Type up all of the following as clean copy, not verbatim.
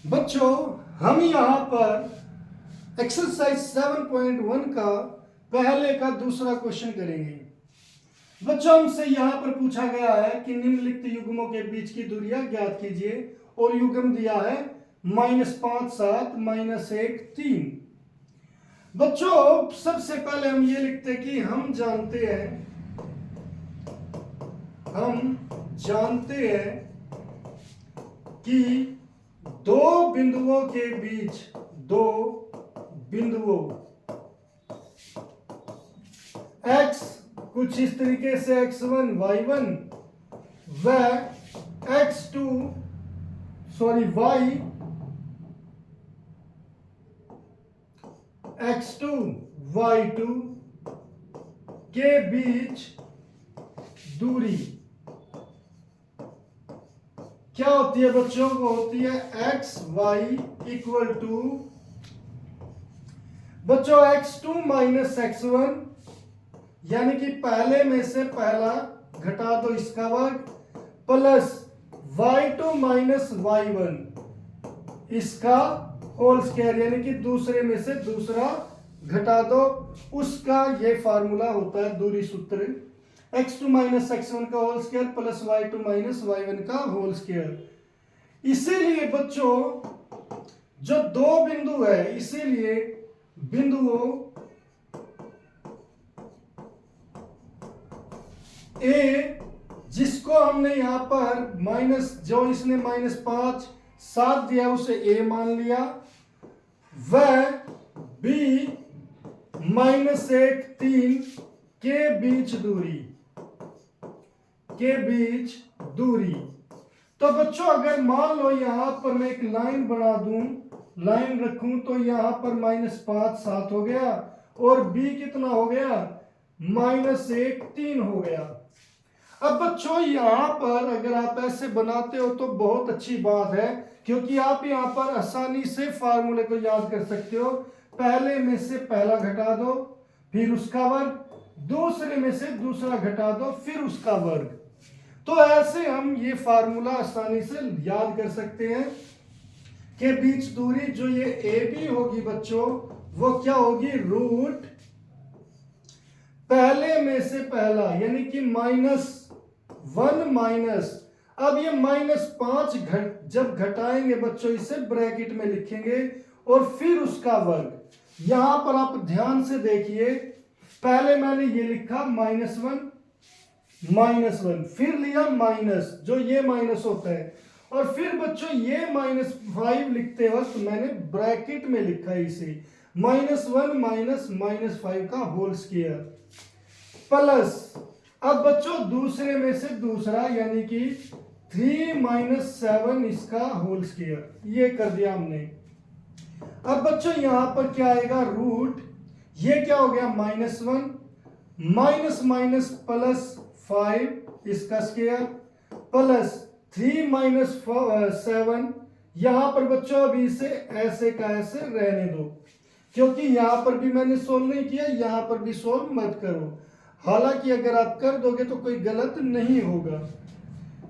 बच्चों हम यहाँ पर एक्सरसाइज 7.1 का पहले का दूसरा क्वेश्चन करेंगे। बच्चों हमसे यहाँ पर पूछा गया है कि निम्नलिखित युग्मों के बीच की दूरियां ज्ञात कीजिए और युग्म दिया है -5 7 -1 3। बच्चों सबसे पहले हम ये लिखते कि हम जानते हैं कि दो बिंदुओं के बीच x कुछ इस तरीके से x1 y1 व x2 y x2 y2 के बीच दूरी क्या होती है बच्चों? वो होती है एक्स वाई इक्वल टू बच्चों x2 माइनस x1 यानी कि पहले में से पहला घटा दो इसका वर्ग प्लस y2 माइनस y1 इसका होल स्क्वायर यानी कि दूसरे में से दूसरा घटा दो उसका ये फार्मूला होता है दूरी सूत्र x2 माइनस x1 का whole square plus y2 minus y1 का होल स्क्वायर। इसीलिए बच्चों जो दो बिंदु है इसीलिए बिंदुओं ए जिसको हमने यहां पर जो इसने -5 7 दिया उसे ए मान लिया व बी -1 3 के बीच दूरी तो बच्चों अगर मान लो यहां पर मैं एक लाइन बना दूं लाइन रखूं तो यहां पर -5 7 हो गया और b कितना हो गया -1 3 हो गया। अब बच्चों यहां पर अगर आप ऐसे बनाते हो तो बहुत अच्छी बात है क्योंकि आप यहां पर आसानी से फार्मूले को याद कर सकते हो। पहले में से पहला घटा दो फिर उसका वर्ग दूसरे में से दूसरा घटा दो फिर उसका वर्ग। तो ऐसे हम ये फार्मूला आसानी से याद कर सकते हैं के बीच दूरी जो ये ए बी होगी बच्चों वो क्या होगी रूट पहले में से पहला यानी कि -1 माइनस अब ये -5 जब घटाएंगे बच्चों इसे ब्रैकेट में लिखेंगे और फिर उसका वर्ग। यहां पर आप ध्यान से देखिए पहले मैंने ये लिखा -1 फिर लिया माइनस जो ये माइनस होता है और फिर बच्चों ये -5 लिखते वक्त मैंने ब्रैकेट में लिखा इसे -1 माइनस -5 का होल स्क्वायर प्लस अब बच्चों दूसरे में से दूसरा यानी कि 3 - 7 इसका होल स्क्वायर ये कर दिया हमने। अब बच्चों यहां पर क्या आएगा रूट ये क्या हो गया -1 माइनस प्लस 5 इसका स्क्वायर प्लस 3 - 7 यहां पर बच्चों अभी इसे ऐसे का ऐसे रहने दो क्योंकि यहां पर भी मैंने सोल्व नहीं किया यहां पर भी सोल्व मत करो। हालांकि अगर आप कर दोगे तो कोई गलत नहीं होगा।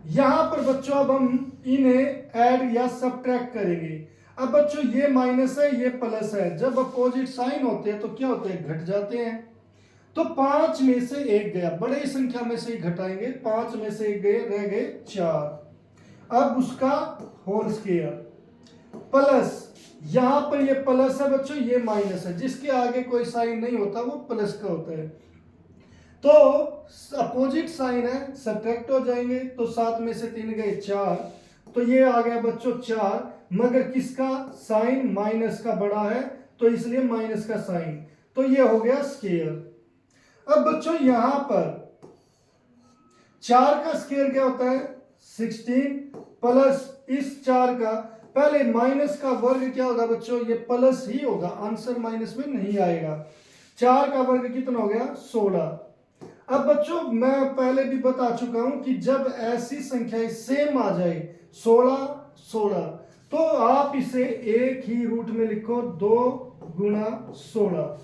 यहां पर बच्चों अब हम इन्हें ऐड या सब्ट्रैक्ट करेंगे। अब बच्चों ये माइनस है ये प्लस है जब अपोजिट साइन होते हैं तो क्या होते हैं घट जाते हैं। तो 5 में से 1 गया बड़े संख्या में से ही घटाएंगे 5 में से 1 गए रह गए 4 अब उसका होल स्क्वायर प्लस यहां पर ये प्लस है बच्चों ये माइनस है जिसके आगे कोई साइन नहीं होता वो प्लस का होता है तो अपोजिट साइन है सब्ट्रैक्ट हो जाएंगे तो 7 में से 3 गए 4 तो ये आ गया बच्चों 4 मगर किसका साइन माइनस का बड़ा है तो इसलिए माइनस का साइन तो ये हो गया स्क्वायर। अब बच्चों यहां पर 4 का स्क्वायर क्या होता है 16 प्लस इस 4 का पहले माइनस का वर्ग क्या होगा बच्चों ये प्लस ही होगा आंसर माइनस में नहीं आएगा। 4 का वर्ग कितना हो गया 16। अब बच्चों मैं पहले भी बता चुका हूं कि जब ऐसी संख्याएं सेम आ जाए 16 तो आप इसे एक ही रूट में लिखो 2 गुना 16।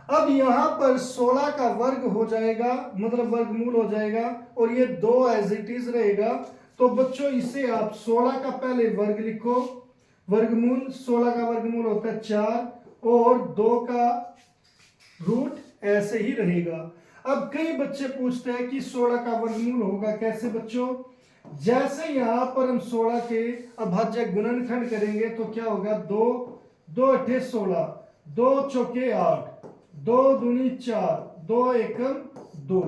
अब यहां पर 16 का वर्ग हो जाएगा मतलब वर्गमूल हो जाएगा और ये 2 एज इट इज रहेगा तो बच्चों इसे आप 16 का पहले वर्ग लिखो, वर्गमूल 16 का वर्गमूल होता है 4 और 2 का रूट ऐसे ही रहेगा। अब कई बच्चे पूछते हैं कि 16 का वर्गमूल होगा कैसे बच्चों। जैसे यहां पर हम 16 के अभाज्य गुणनखंड करेंगे तो क्या होगा, 2 2 अठे 16, 2 चौके 8, 2 दूनी 4, 2 एकम 2।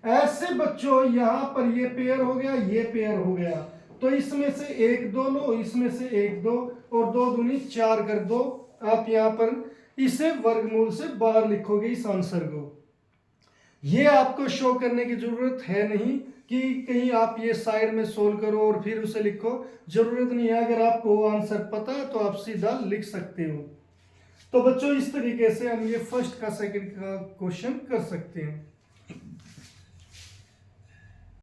ऐसे बच्चों यहां पर ये पेयर हो गया, ये पेयर हो गया, तो इसमें से एक दो लो, इसमें से एक दो और 2 दूनी 4 कर दो। आप यहां पर इसे वर्गमूल से बाहर लिखोगे इस आंसर को। ये आपको शो करने की जरूरत है नहीं कि कहीं आप ये साइड में सोल्व करो और फिर उसे लिखो, जरूरत नहीं है। अगर आपको आंसर पता है तो आप सीधा लिख सकते हो। तो बच्चों इस तरीके से हम ये फर्स्ट का सेकंड का क्वेश्चन कर सकते हैं।